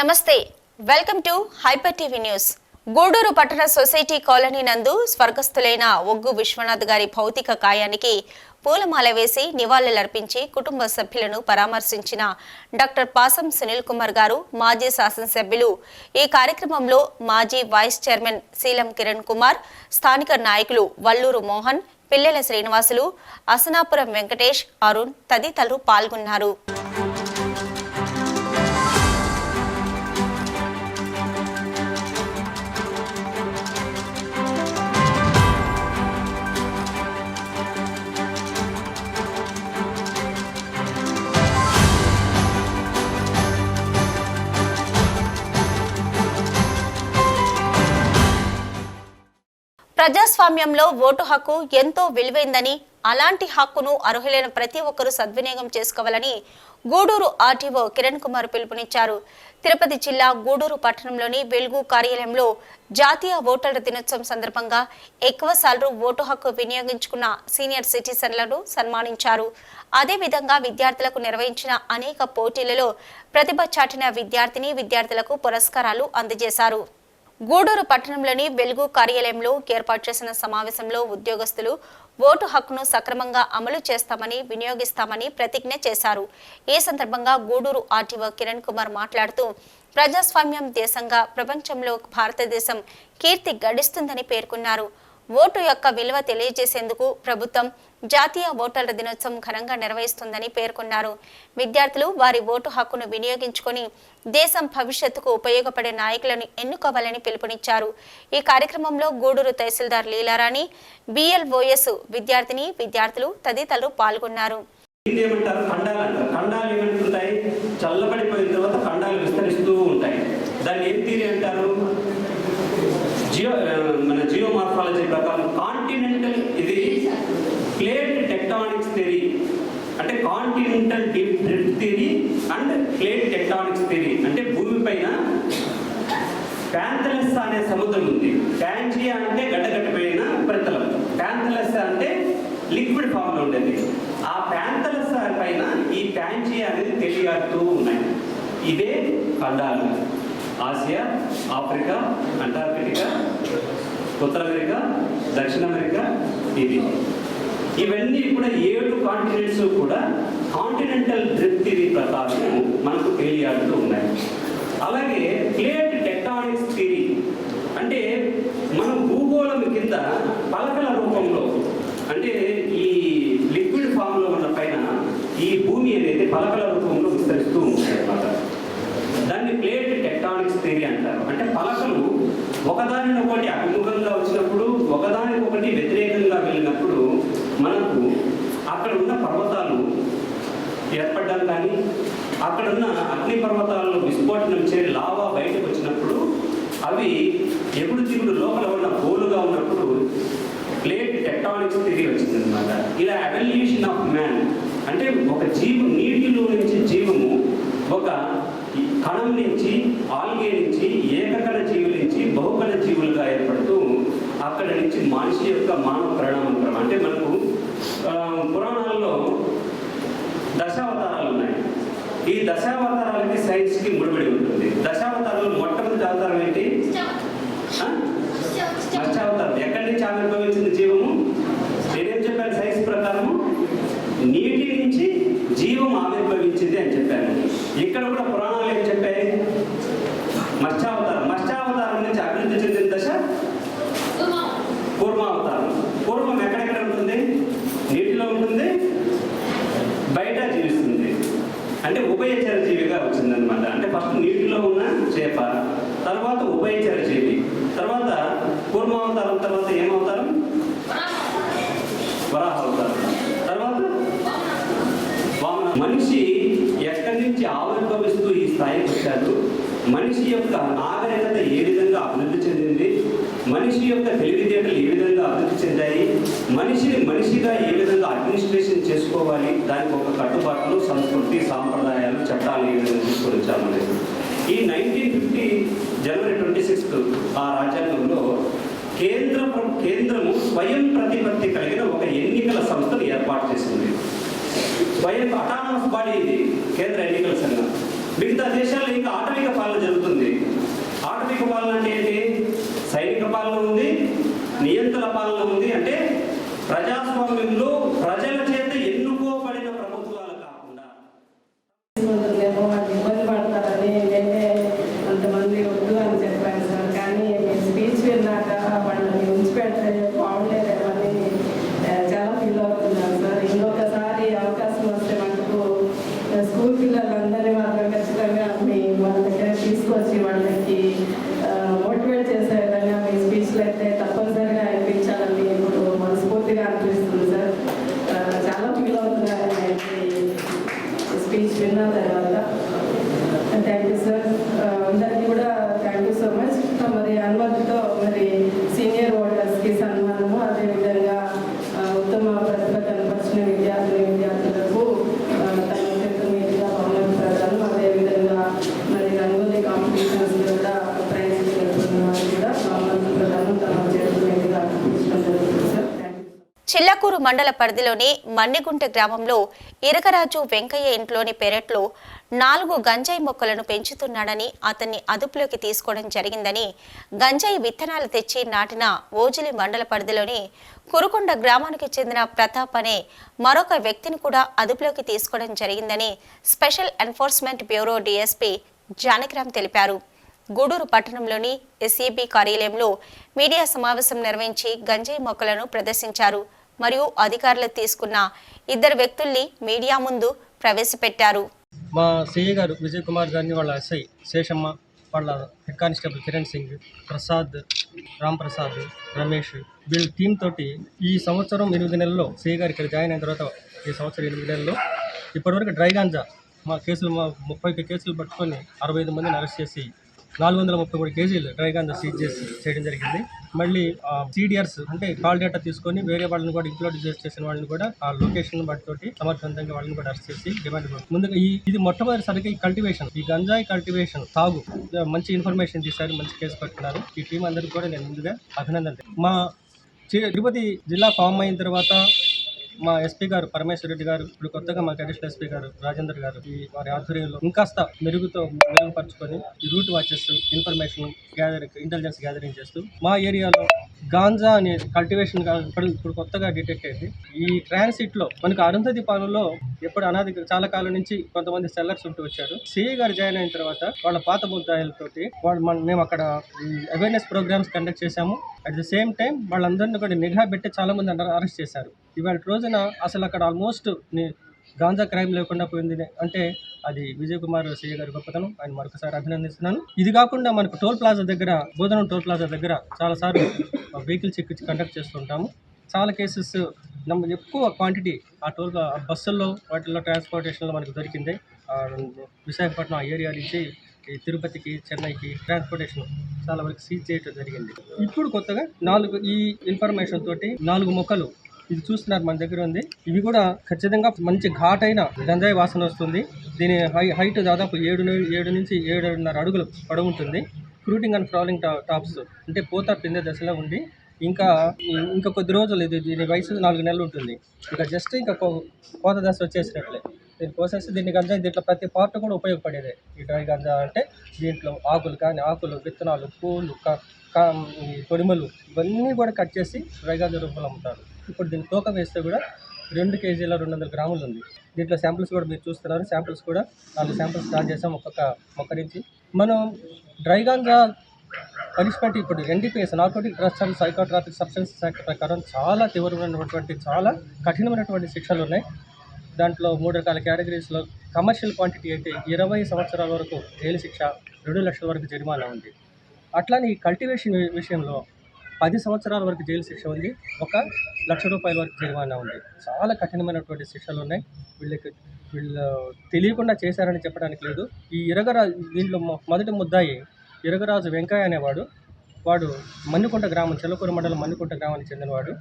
నమస్తే welcome to Hyper TV News. Gudur పట్టణ society colony నందు స్వర్గస్థులైన ఒగ్గు విశ్వనాథ్ గారి భౌతిక కాయానికి పూలమాల వేసి నివాళులర్పించి కుటుంబ సభ్యులను పరామర్శించిన డాక్టర్ పాసం సునీల్ కుమార్ గారు, మాజీ శాసనసభ్యులు. ఈ కార్యక్రమంలో మాజీ వైస్ చైర్మన్ శీలం కిరణ్ కుమార్, స్థానిక నాయకులు వల్లూరు మోహన్, పిల్లెల శ్రీనివాసులు, అసనాపురం వెంకటేష్, అరుణ్ తదితరులు పాల్గొన్నారు. ప్రజాస్వామ్యంలో ఓటు హక్కు ఎంతో విలువైందని, అలాంటి హక్కును అర్హులైన ప్రతి ఒక్కరూ సద్వినియోగం చేసుకోవాలని గూడూరు ఆర్టీఓ కిరణ్ కుమార్ పిలుపునిచ్చారు. తిరుపతి జిల్లా గూడూరు పట్టణంలోని వెలుగు కార్యాలయంలో జాతీయ ఓటర్ల దినోత్సవం సందర్భంగా ఎక్కువసార్లు ఓటు హక్కు వినియోగించుకున్న సీనియర్ సిటిజన్లను సన్మానించారు. అదేవిధంగా విద్యార్థులకు నిర్వహించిన అనేక పోటీలలో ప్రతిభ చాటిన విద్యార్థులకు పురస్కారాలు అందజేశారు. గూడూరు పట్టణంలోని వెలుగు కార్యాలయంలో ఏర్పాటు చేసిన సమావేశంలో ఉద్యోగస్తులు ఓటు హక్కును సక్రమంగా అమలు చేస్తామని, వినియోగిస్తామని ప్రతిజ్ఞ చేశారు. ఈ సందర్భంగా గూడూరు ఆర్టీఓ కిరణ్ కుమార్ మాట్లాడుతూ, ప్రజాస్వామ్యం దేశంగా ప్రపంచంలో భారతదేశం కీర్తి గడిస్తుందని పేర్కొన్నారు. ఓటు యొక్క విలువ తెలియజేసేందుకు ప్రభుత్వం జాతీయ ఓటర్ల దినోత్సవం ఘనంగా నిర్వహిస్తుందని పేర్కొన్నారు. విద్యార్థులు వారి ఓటు హక్కును వినియోగించుకొని దేశం భవిష్యత్తుకు ఉపయోగపడే నాయకులను ఎన్నుకోవాలని పిలుపునిచ్చారు. ఈ కార్యక్రమంలో గూడూరు తహసీల్దార్ లీలారాణి, బిఎల్ఓఎస్ విద్యార్థులు తదితరులు పాల్గొన్నారు. జియో మార్ఫాలజీ ప్రకారం కాంటినెంటల్ ఇది ప్లేట్ టెక్టానిక్స్ థియరీ అంటే continental drift theory and plate tectonics theory అంటే భూమి పైన ప్యాంథలస్ అనే సముద్రం ఉంది. ప్యాంజియా అంటే గడ్డగట్టిపోయిన ఉపరితలం, ప్యాంథలస్ అంటే లిక్విడ్ ఫామ్ లో ఉండేది. ఆ ప్యాంథలస్ పైన ఈ ప్యాంజియా అనేది తెలియాడుతూ ఉన్నాయి. ఇదే ఖండాలు: ఆసియా, ఆఫ్రికా, అంటార్కిటికా, ఉత్తర అమెరికా, దక్షిణ అమెరికా. ఇవన్నీ కూడా 7 కాంటినెంట్స్ కూడా కాంటినెంటల్ డ్రిఫ్ట్ థియరీ ప్రకారం మనకు తెలియాడుతూ ఉన్నాయి. అలాగే ప్లేట్ టెక్టానిక్స్ థియరీ అంటే మనం భూగోళం కింద పలకల రూపంలో అంటే ఈ లిక్విడ్ ఫామ్ లో ఉన్న పైన ఈ భూమి అనేది పలకల రూపంలో విస్తరిస్తూ ఉంటాయి అన్నమాట. దాన్ని ప్లేట్ టెక్టానిక్స్ థియరీ అంటారు. అంటే పలకలు ఒకదానినొకటి అభిముఖంగా వచ్చినప్పుడు, ఒకదానికొకటి వ్యతిరేకంగా వెళ్ళినప్పుడు మనకు అక్కడ ఉన్న పర్వతాలు ఏర్పడ్డం కానీ, అక్కడ ఉన్న అగ్ని పర్వతాలలో విస్ఫోటనం చేరి లావా బయటకు వచ్చినప్పుడు అవి ఎగుడు దిగుడు లోపల ఉన్న గోలుగా ఉన్నప్పుడు ప్లేట్ టెక్టానిక్స్ థియరీ వచ్చిందనమాట. ఇలా ఎవల్యూషన్ ఆఫ్ మ్యాన్ అంటే ఒక నీటిలో నుంచి జీవము ఒక కణం నుంచి, ఆల్గే నుంచి, ఏకకణ జీవుల నుంచి బహుకణ జీవులుగా ఏర్పడుతూ అక్కడ నుంచి మనిషి యొక్క మానవ పరిణామం క్రమం. అంటే మనకు పురాణాల్లో దశావతారాలు ఉన్నాయి. ఈ దశావతారాలకి సైన్స్కి ముడిపడి ఉంటుంది. దశావతారాలు మొట్టమొదటి అవతారం ఏంటి? మత్స్యావతారం. ఎక్కడి నుంచి ఆవిర్భవించింది జీవము? నేనేం చెప్పాను? సైన్స్ ప్రకారము నీటి నుంచి జీవం ఆవిర్భవించింది అని చెప్పాను. ఇక్కడ కూడా పురాణాలు ఏం చెప్పాయి? మత్స్యావతారం. మత్స్యావతారం నుంచి అభివృద్ధి చెందిన దశ కూర్మావతారం. కూర్మం ఎక్కడెక్కడ ఉంటుంది? నీటిలో ఉంటుంది, బయట జీవిస్తుంది. అంటే ఉభయచర జీవిగా వచ్చిందనమాట. అంటే ఫస్ట్ నీటిలో ఉన్న చేప, తర్వాత ఉభయచర జీవి, తర్వాత కూర్మావతారం, తర్వాత ఏమవుతారం? వరాహావతారం, తర్వాత మనిషి ఎక్కడి నుంచి ఆవిర్భవిస్తూ ఈ స్థాయికి వచ్చాడు, మనిషి యొక్క నాగరికత ఏ విధంగా అభివృద్ధి చెందింది, మనిషి యొక్క తెలివితేటలు ఏ విధంగా అభివృద్ధి చెందాయి, మనిషిని మనిషిగా ఏ విధంగా అడ్మినిస్ట్రేషన్ చేసుకోవాలి, దానికి ఒక కట్టుబాట్లు, సంస్కృతి, సాంప్రదాయాలు, చట్టాలు ఏ విధంగా తీసుకొని వచ్చామనేది. ఈ 1950 జనవరి 26 ఆ రాజ్యాంగంలో కేంద్రము స్వయం ప్రతిపత్తి కలిగిన ఒక ఎన్నికల సంస్థను ఏర్పాటు చేసింది. స్వయం అటానమస్ బాడీ ఇది కేంద్ర ఎన్నికల సంఘం. మిగతా దేశాల్లో ఇంకా ఆటవిక పాలన జరుగుతుంది. ఆటవిక పాలన అంటే ఏంటి? సైనిక పాలన ఉంది, నియంత్రణ పాలన ఉంది. అంటే ప్రజాస్వామ్యంలో ప్రజల చేత ఎన్నుకోబడిన ప్రభుత్వాలు కాకుండా ఇబ్బంది పడతారని నేనే అంతమంది వద్దు అని చెప్పాను సార్. కానీ మీ స్పీచ్ విన్నాక వాళ్ళని ఉంచిపెడితే బాగుండేదేమని చాలా ఫీల్ అవుతున్నాను సార్. ఇంకొకసారి అవకాశం వస్తే మనకు స్కూల్ పిల్లలందరినీ మాత్రం ఖచ్చితంగా వాళ్ళ దగ్గర తీసుకొచ్చి వాళ్ళకి మోటివేట్ చేసే విధంగా మీ స్పీచ్లు అయితే తప్పనిసరిగా అనిపించాలని ఇప్పుడు మనస్ఫూర్తిగా అనిపిస్తుంది సార్. చాలా ఫీల్ అవుతున్నాను స్పీచ్ విన్న తర్వాత. Thank you sir. అందరికీ కూడా థ్యాంక్ యూ సో మచ్. మరి అనుమతితో మరి సీనియర్ ఓటర్స్కి సన్మానము, అదేవిధంగా ఉత్తమ ప్రతిభ కనపరిచిన విద్యార్థులకు తన చేతుల మీదుగా బహుమతి ప్రదానం, అదేవిధంగా మరి రంగోలీ కాంపిటీషన్స్లో కూడా ప్రైజ్ గెలుపుతున్న వారు కూడా బహుమతి ప్రదానం తమ చేతుల మీదుగా ఇష్టం జరుగుతుంది సార్. Thank you. చిల్లకూరు మండల పరిధిలోని మన్నిగుంట గ్రామంలో ఇరకరాజు వెంకయ్య ఇంట్లోని పెరట్లో 4 గంజాయి మొక్కలను పెంచుతున్నాడని అతన్ని అదుపులోకి తీసుకోవడం జరిగిందని గంజాయి విత్తనాలు తెచ్చి నాటిన ఓజిలి మండల పరిధిలోని కురుకొండ గ్రామానికి చెందిన ప్రతాప్ అనే మరొక వ్యక్తిని కూడా అదుపులోకి తీసుకోవడం జరిగిందని special enforcement bureau DSP Janakiram తెలిపారు. గూడూరు పట్టణంలోని ఎస్ఈబీ కార్యాలయంలో మీడియా సమావేశం నిర్వహించి గంజాయి మొక్కలను ప్రదర్శించారు మరియు అధికారులు తీసుకున్న 2 వ్యక్తుల్ని మీడియా ముందు ప్రవేశపెట్టారు. మా సిఐ గారు విజయ్ కుమార్ గారిని, వాళ్ళ ఎస్ఐ శేషమ్మ, వాళ్ళ హెడ్ కానిస్టేబుల్ కిరణ్ సింగ్, ప్రసాద్, రామ్ ప్రసాద్, రమేష్, వీళ్ళ టీం తోటి ఈ సంవత్సరం 8 నెలల్లో సిఐ గారు ఇక్కడ జాయిన్ అయిన తర్వాత ఈ సంవత్సరం 8 నెలల్లో ఇప్పటివరకు డ్రై గాంజా మా 30 కేసులు పట్టుకొని 65 మందిని అరెస్ట్ చేసి 433 కేజీలు డ్రై గాంజా సీజ్ చేయడం జరిగింది. మళ్ళీ CDRs అంటే కాల్ డేటా తీసుకొని వేరే వాళ్ళని కూడా ఇంక్లూడ్ చేసిన వాళ్ళని కూడా ఆ లొకేషన్ బట్టి సమర్థవంతంగా వాళ్ళని కూడా అరెస్ట్ చేసి డిమాండ్ ముందుగా ఇది మొట్టమొదటిసారిగా ఈ కల్టివేషన్, ఈ గంజాయి కల్టివేషన్ సాగు మంచి ఇన్ఫర్మేషన్ తీశారు, మంచి కేసు పట్టుకున్నారు. ఈ టీం అందరికీ కూడా నేను ముందుగా అభినందన. మా తిరుపతి జిల్లా ఫామ్ అయిన తర్వాత మా ఎస్పీ గారు పరమేశ్వర రెడ్డి గారు, ఇప్పుడు కొత్తగా మా అడిషనల్ ఎస్పీ గారు రాజేందర్ గారు, వారి ఆధ్వర్యంలో ఇంకాస్త మెరుగుపరుచుకొని ఈ route watches, information intelligence gathering చేస్తూ మా ఏరియాలో గాంజా అనే కల్టివేషన్ ఇప్పుడు కొత్తగా డిటెక్ట్ అయింది. ఈ ట్రాన్సిట్ లో మనకు అరుంధతి పాలనలో ఎప్పుడు అనాది చాలా కాలం నుంచి కొంతమంది సెల్లర్స్ ఉంటూ వచ్చారు. సిఐ గారు జాయిన్ అయిన తర్వాత వాళ్ళ పాత ముద్దాయిలతోటి మేము అక్కడ అవేర్నెస్ ప్రోగ్రామ్స్ కండక్ట్ చేశాము. అట్ ద సేమ్ టైం వాళ్ళందరినీ కూడా నిఘా పెట్టి చాలా మంది అరెస్ట్ చేశారు. ఇవాళ రోజున అసలు అక్కడ ఆల్మోస్ట్ గాంజా క్రైమ్ లేకుండా పోయింది అంటే అది విజయ్ కుమార్ సిఐ గారి గొప్పతనం. ఆయన మరొకసారి అభినందిస్తున్నాను. ఇది కాకుండా మనకు టోల్ ప్లాజా దగ్గర, బోధనం టోల్ ప్లాజా దగ్గర చాలాసార్లు వెహికల్ చెక్ కండక్ట్ చేస్తుంటాము. చాలా కేసెస్ ఎక్కువ క్వాంటిటీ ఆ టోల్ బస్సుల్లో వాటిల్లో ట్రాన్స్పోర్టేషన్లో మనకు దొరికింది. విశాఖపట్నం ఆ ఏరియా నుంచి ఈ తిరుపతికి, చెన్నైకి ట్రాన్స్పోర్టేషన్ చాలా వరకు సీజ్ చేయడం జరిగింది. ఇప్పుడు కొత్తగా 4 ఈ ఇన్ఫర్మేషన్ తోటి 4 మొక్కలు ఇది చూస్తున్నారు మన దగ్గర ఉంది. ఇవి కూడా ఖచ్చితంగా మంచి ఘాటైన గంజాయి వాసన వస్తుంది. దీని హైట్ దాదాపు 7 నుంచి 7.5 అడుగులు పొడవు ఉంటుంది. ఫ్రూటింగ్ అండ్ ఫ్లవరింగ్ టాప్స్ అంటే పూత పిందె దశలో ఉండి ఇంకా కొద్ది రోజులు దీని వయసు 4 నెలలు ఉంటుంది. ఇంకా జస్ట్ ఇంకా కోత దశ వచ్చేసినట్లే. దీన్ని కోసేసి దీంట్లో ప్రతి పార్ట్ కూడా ఉపయోగపడేదే. ఈ డ్రై గంజా అంటే దీంట్లో ఆకులు, విత్తనాలు, పూలు, తొడిమలు ఇవన్నీ కూడా కట్ చేసి డ్రై గంజా రూపంలో అమ్ముతారు. ఇప్పుడు దీన్ని తూక వేస్తే కూడా 2 కేజీల 200 గ్రాములు ఉంది. దీంట్లో శాంపిల్స్ కూడా మీరు చూస్తున్నారు. శాంపిల్స్ కూడా 4 శాంపిల్స్ స్టార్ట్ చేసాం ఒక్కొక్క మొక్క నుంచి. మనం డ్రై గంజా పనిష్మెంట్ ఇప్పుడు NDPS, narcotic drugs and psychotropic substances act ప్రకారం చాలా తీవ్రమైనటువంటి, చాలా కఠినమైనటువంటి శిక్షలు ఉన్నాయి. దాంట్లో 3 రకాల కేటగిరీస్లో కమర్షియల్ క్వాంటిటీ అయితే 20 సంవత్సరాల వరకు జైలు శిక్ష, 2 లక్షల వరకు జరిమానా ఉంది. అట్లానే ఈ కల్టివేషన్ విషయంలో 10 సంవత్సరాల వరకు జైలు శిక్ష ఉంది, 1 లక్ష రూపాయల వరకు జరిమానా ఉంది. చాలా కఠినమైనటువంటి శిక్షలు ఉన్నాయి. వీళ్ళు తెలియకుండా చేశారని చెప్పడానికి లేదు. ఈ దీంట్లో మొదటి ముద్దాయి ఇరగరాజు వెంకయ్య అనేవాడు. వాడు మన్నికుంట గ్రామం, చిల్లకూరు మండలం మన్నికుంట గ్రామానికి చెందినవాడు.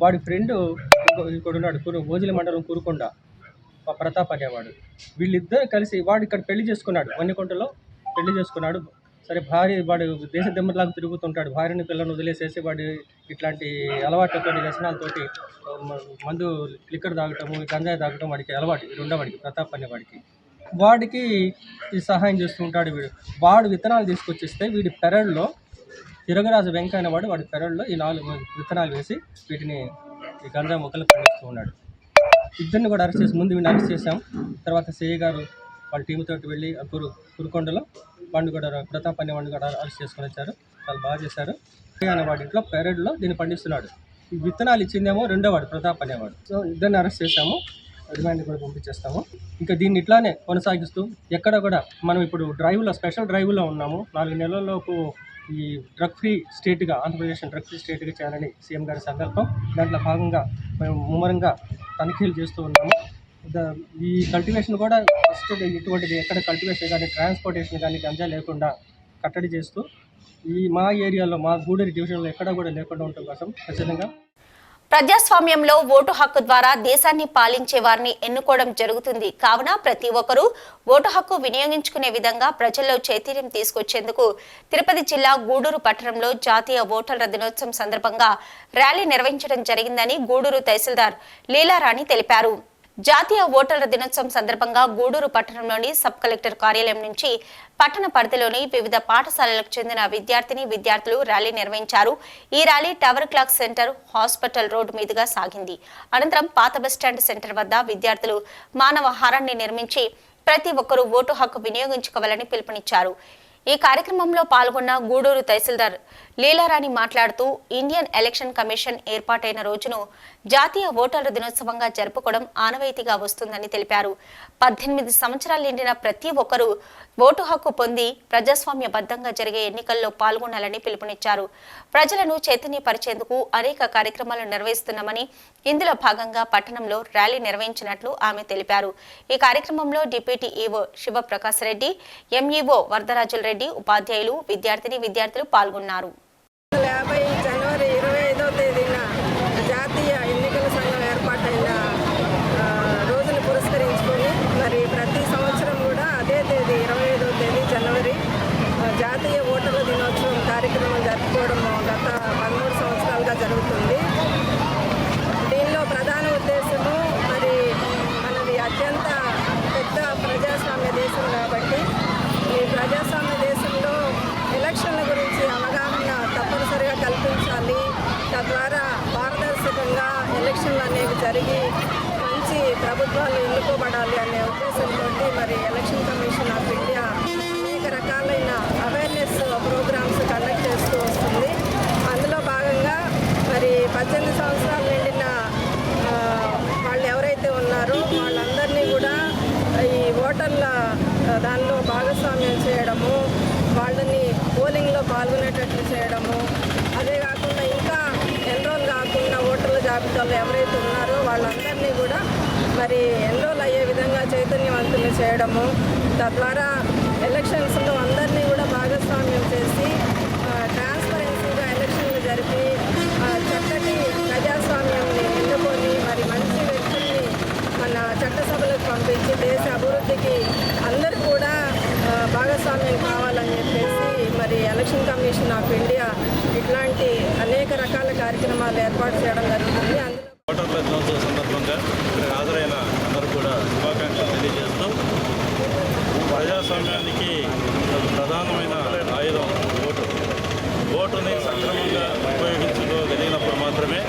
వాడి ఫ్రెండ్ ఇంకొకడున్నాడు, ఓజిలి మండలం కురుకొండ, ప్రతాప్ అనేవాడు. వీళ్ళిద్దరు కలిసి వాడు ఇక్కడ పెళ్లి చేసుకున్నాడు, మన్నికుంటలో పెళ్లి చేసుకున్నాడు. సరే వాడు దేశ దెమ్మలాగా తిరుగుతుంటాడు. భార్యని పిల్లలను వదిలేసేసి వాడు ఇట్లాంటి అలవాట్లతో, వ్యసనాలతోటి మందు, లిక్కర్ తాగటము, గంజాయి తాగటం వాడికి అలవాటు. రెండోవాడికి ప్రతాప్ అనేవాడికి. వాడికి ఈ సహాయం చేస్తూ ఉంటాడు. వాడు విత్తనాలు తీసుకొచ్చిస్తే వీడి పెరడులో తిరగరాజు వెంక అనేవాడు వాడి పెరడులో ఈ 4 విత్తనాలు వేసి వీటిని ఈ గంజా మొక్కలు పండిస్తూ ఉన్నాడు. ఇద్దరిని కూడా అరెస్ట్ చేసి ముందు వీడిని అరెస్ట్ చేశాం. తర్వాత సిఐ గారు వాళ్ళ టీంతో వెళ్ళి కురుకొండలో వాడిని కూడా ప్రతాప్ అనే వాడిని కూడా అరెస్ట్ చేసుకొని వచ్చారు. చాలా బాగా చేశారు. అనేవాడి ఇంట్లో పెరడులో దీన్ని పండిస్తున్నాడు. ఈ విత్తనాలు ఇచ్చిందేమో రెండో వాడు ప్రతాప్ అనేవాడు. సో ఇద్దరిని అరెస్ట్ చేశాము, రిమాండ్ కూడా పంపించేస్తాము. ఇంకా దీన్ని ఇట్లానే కొనసాగిస్తూ ఎక్కడ కూడా మనం ఇప్పుడు స్పెషల్ డ్రైవ్లో ఉన్నాము. 4 నెలల్లోపు ఈ డ్రగ్ ఫ్రీ స్టేట్గా ఆంధ్రప్రదేశ్ డ్రగ్ ఫ్రీ స్టేట్గా చేయాలని సీఎం గారి సంకల్పం. దాంట్లో భాగంగా మేము ముమ్మరంగా తనిఖీలు చేస్తూ ఉన్నాము. ఈ కల్టివేషన్ కూడా ఫస్ట్ ఇటువంటిది ఎక్కడ కల్టివేషన్ కానీ ట్రాన్స్పోర్టేషన్ కానీ గంజా లేకుండా కట్టడి చేస్తూ మా ఏరియాలో మా గూడూరు డివిజన్లో ఎక్కడ కూడా లేకుండా ఉండటం కోసం ఖచ్చితంగా ప్రజాస్వామ్యంలో ఓటు హక్కు ద్వారా దేశాన్ని పాలించే వారిని ఎన్నుకోవడం జరుగుతుంది. కావున ప్రతి ఒక్కరూ ఓటు హక్కు వినియోగించుకునే విధంగా ప్రజల్లో చైతన్యం తీసుకొచ్చేందుకు తిరుపతి జిల్లా గూడూరు పట్టణంలో జాతీయ ఓటర్ల దినోత్సవం సందర్భంగా ర్యాలీ నిర్వహించడం జరిగిందని గూడూరు తహసీల్దార్ లీలారాణి తెలిపారు. జాతీయ ఓటర్ల దినోత్సవం సందర్భంగా గూడూరు పట్టణంలోని సబ్ కలెక్టర్ కార్యాలయం నుంచి పట్టణ పరిధిలోని వివిధ పాఠశాలలకు చెందిన విద్యార్థులు ర్యాలీ నిర్వహించారు. ఈ rally tower clock centre, hospital road మీదుగా సాగింది. అనంతరం పాత బస్టాండ్ సెంటర్ వద్ద విద్యార్థులు మానవహారాన్ని నిర్మించి ప్రతి ఒక్కరూ ఓటు హక్కు వినియోగించుకోవాలని పిలుపునిచ్చారు. ఈ కార్యక్రమంలో పాల్గొన్న గూడూరు తహసీల్దార్ లీలారాణి మాట్లాడుతూ ఇండియన్ ఎలక్షన్ కమిషన్ ఏర్పాటైన రోజును జాతీయ ఓటర్ల దినోత్సవంగా జరుపుకోవడం ఆనవాయితీగా వస్తుందని తెలిపారు. 18 సంవత్సరాలు నిండిన ప్రతి ఒక్కరూ ఓటు హక్కు పొంది ప్రజాస్వామ్యబద్ధంగా జరిగే ఎన్నికల్లో పాల్గొనాలని పిలుపునిచ్చారు. ప్రజలను చైతన్యపరిచేందుకు అనేక కార్యక్రమాలు నిర్వహిస్తున్నామని, ఇందులో భాగంగా పట్టణంలో ర్యాలీ నిర్వహించినట్లు ఆమె తెలిపారు. ఈ కార్యక్రమంలో deputy EO Shivaprakash Reddy, MEO Varadarajula Reddy, ఉపాధ్యాయులు, విద్యార్థులు పాల్గొన్నారు. జనవరి 25వ తేదీన జాతీయ ఎన్నికల సంఘం ఏర్పాటైన రోజును పురస్కరించుకొని మరి ప్రతి సంవత్సరం కూడా అదే తేదీ 25వ తేదీ జనవరి జాతీయ ఓటర్ల దినోత్సవం కార్యక్రమం జరుపుకోవడం గత 13 సంవత్సరాలుగా జరుగుతుంది. దీనిలో ప్రధాన ఉద్దేశము మరి మనది అత్యంత పెద్ద ప్రజాస్వామ్య దేశం కాబట్టి ఈ ప్రజాస్వామ్య దేశంలో ఎలక్షన్ల గురించి అవగాహన తప్పనిసరిగా కల్పించాలి. తద్వారా పారదర్శకంగా ఎలక్షన్లు అనేవి జరిగి మంచి ప్రభుత్వాలు ఎన్నుకోబడాలి అనే ఉద్దేశంతో మరి ఎలక్షన్ కమిషన్ ఆఫ్ ఇండియా అనేక రకాలైన అవేర్నెస్ ప్రోగ్రామ్స్ కండక్ట్ చేస్తూ వస్తుంది. అందులో భాగంగా మరి 18 సంవత్సరాలు నిండిన వాళ్ళు ఎవరైతే ఉన్నారో వాళ్ళందరినీ కూడా ఈ ఓటర్ల దానిలో భాగస్వామ్యం చేయడము, వాళ్ళని పోలింగ్లో పాల్గొనేటట్లు చేయడము, అదే కాకుండా ఇంకా ఎన్రోల్ కాకుండా ఓటర్ల జాబితాలో ఎవరైతే ఉన్నారో వాళ్ళందరినీ కూడా మరి ఎన్రోల్ అయ్యే విధంగా చైతన్యవంతులు చేయడము, తద్వారా ఎలక్షన్స్లో అందరినీ కూడా భాగస్వామ్యం చేసి ట్రాన్స్పరెన్సీగా ఎలక్షన్లు జరిపి చక్కటి ప్రజాస్వామ్యాన్ని ఎన్నుకొని మరి మంచి వ్యక్తుల్ని మన చట్టసభలకు పంపించి దేశ అభివృద్ధికి అందరూ కూడా భాగస్వామ్యం కావాలని చెప్పేసి మరి ఎలక్షన్ కమిషన్ ఆఫ్ ఇండియా ఇట్లాంటి అనేక రకాల కార్యక్రమాలు ఏర్పాటు చేయడం జరుగుతుంది. అందులో ఓటర్ల దినోత్సవం సందర్భంగా ఇక్కడ హాజరైన అందరూ కూడా శుభాకాంక్షలు తెలియజేస్తూ ప్రజాస్వామ్యానికి ప్రధానమైన ఆయుధం ఓటుని సక్రమంగా ఉపయోగించుకోగలిగినప్పుడు మాత్రమే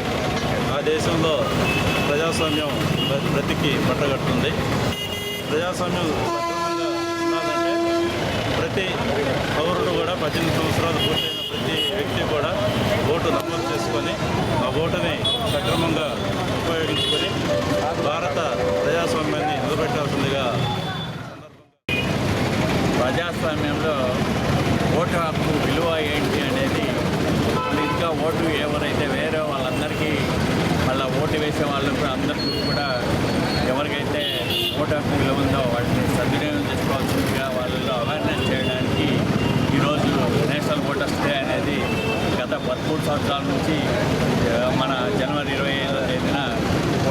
ఆ దేశంలో ప్రజాస్వామ్యం బ్రతికి పట్టగడుతుంది. ప్రజాస్వామ్యం సక్రమంగా ఉన్నదంటే ప్రతి పౌరుడు కూడా 18 సంవత్సరాలు పూర్తయిన ప్రతి వ్యక్తి కూడా ఓటు నమోదు చేసుకొని ఆ ఓటుని సక్రమంగా ఉపయోగించుకొని భారత ప్రజాస్వామ్యాన్ని నిలబెట్టాల్సిందిగా ప్రజాస్వామ్యంలో ఓటు హక్కు విలువ ఏంటి అనేది ఇంకా ఓటు ఎవరైతే వేరే వాళ్ళందరికీ మళ్ళీ ఓటు వేసే వాళ్ళకు అందరికీ కూడా ఎవరికైతే ఓటు హక్కు విలువ ఉందో వాటిని సద్వినియోగం చేసుకోవాల్సిందిగా వాళ్ళలో అవేర్నెస్ చేయడానికి ఈరోజు నేషనల్ ఓటర్స్ డే అనేది గత 13 సంవత్సరాల నుంచి మన జనవరి 25వ తేదీన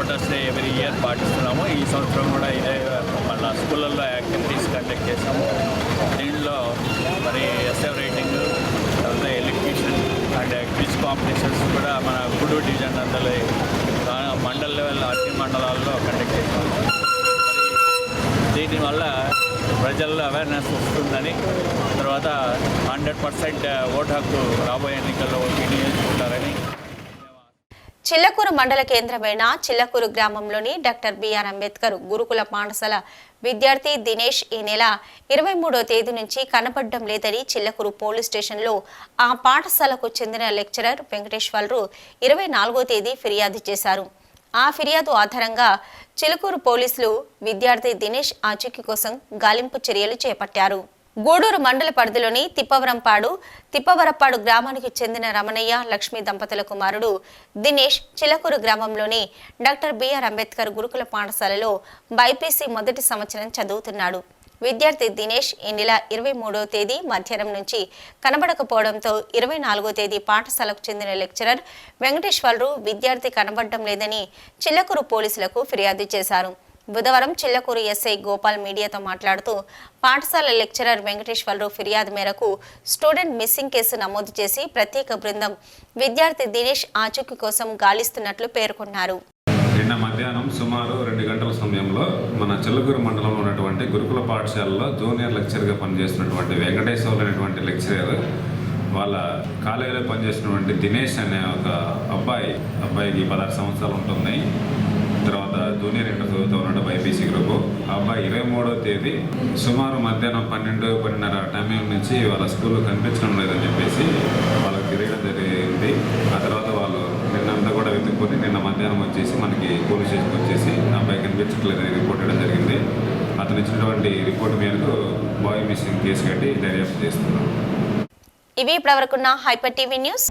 ఓటర్స్ డే ఎవ్రీ ఇయర్ పాటిస్తున్నాము. ఈ సంవత్సరం కూడా ఇదే మళ్ళీ స్కూళ్ళల్లో యాక్టివిటీస్ కండక్ట్ చేసాము. దీనిలో మరి ఎస్ఏ రైటింగ్, తర్వాత ఎలక్ట్రీషియన్ అండ్ క్విజ్ కాంపిటీషన్స్ కూడా మన గూడూరు డివిజన్ అందులో మండల లెవెల్ అన్ని మండలాల్లో కండక్ట్ చేసాము. మరి దీనివల్ల ప్రజల్లో అవేర్నెస్ వస్తుందని, తర్వాత 100% ఓటు హక్కు రాబోయే ఎన్నికల్లో వినియోగించుకుంటారని. చిల్లకూరు మండల కేంద్రమైన చిల్లకూరు గ్రామంలోని డాక్టర్ బిఆర్ అంబేద్కర్ గురుకుల పాఠశాల విద్యార్థి దినేష్ ఈ నెల 23వ తేదీ నుంచి కనపడడం లేదని చిల్లకూరు పోలీస్ స్టేషన్లో ఆ పాఠశాలకు చెందిన లెక్చరర్ వెంకటేశ్వర్లు 24వ తేదీ ఫిర్యాదు చేశారు. ఆ ఫిర్యాదు ఆధారంగా చిలుకూరు పోలీసులు విద్యార్థి దినేష్ ఆచూకీ కోసం గాలింపు చర్యలు చేపట్టారు. గూడూరు మండల పరిధిలోని తిప్పవరపాడు గ్రామానికి చెందిన రమణయ్య లక్ష్మీ దంపతుల కుమారుడు దినేష్ చిలకూరు గ్రామంలోని డాక్టర్ బిఆర్ అంబేద్కర్ గురుకుల పాఠశాలలో బైపీసీ మొదటి సంవత్సరం చదువుతున్నాడు. విద్యార్థి దినేష్ ఈ నెల 23వ తేదీ మధ్యాహ్నం నుంచి కనబడకపోవడంతో 24వ తేదీ పాఠశాలకు చెందిన లెక్చరర్ వెంకటేశ్వర్లు విద్యార్థి కనబడడం లేదని చిల్లకూరు పోలీసులకు ఫిర్యాదు చేశారు. బుధవారం చిల్లకూరు ఎస్ఐ గోపాల్ మీడియాతో మాట్లాడుతూ పాఠశాల లెక్చరర్ వెంకటేశ్వర్లు ఫిర్యాదు మేరకు స్టూడెంట్ మిస్సింగ్ కేసు నమోదు చేసి ప్రత్యేక బృందం విద్యార్థి దినేష్ ఆచూకీ కోసం గాలిస్తున్నట్లు పేర్కొన్నారు. నిన్న మధ్యాహ్నం సుమారు 2 గంటల సమయంలో మన చిల్లకూరు మండలంలో ఉన్నటువంటి గురుకుల పాఠశాలలో జూనియర్ లెక్చర్గా పనిచేస్తున్నటువంటి వెంకటేశ్వర్లు అనేటువంటి లెక్చరర్ వాళ్ళ కాలేజీలో పనిచేసినటువంటి దినేష్ అనే ఒక అబ్బాయికి 16 సంవత్సరాలు ఉంటుంది. తర్వాత జూనియర్ ఇంటర్ చదువుతూ ఉన్నాడు బైపీసీ గ్రూపు. ఆ అబ్బాయి 23వ తేదీ సుమారు మధ్యాహ్నం 12:30 టైం నుంచి వాళ్ళ స్కూల్లో కనిపించడం లేదని చెప్పేసి వాళ్ళకి తిరగడం జరిగింది. ఆ తర్వాత వాళ్ళు నిన్నంతా కూడా వెతుక్కొని నిన్న మధ్యాహ్నం వచ్చేసి మనకి పోలీస్ స్టేషన్కి వచ్చేసి అబ్బాయి కనిపించట్లేదని రిపోర్ట్ ఇవ్వడం జరిగింది. అతను ఇచ్చినటువంటి రిపోర్ట్ మేరకు బాయ్ మిస్సింగ్ కేసు కట్టి దర్యాప్తు చేస్తున్నాం. ఇవి ఇప్పటివరకున్న హైపర్ టీవీ న్యూస్.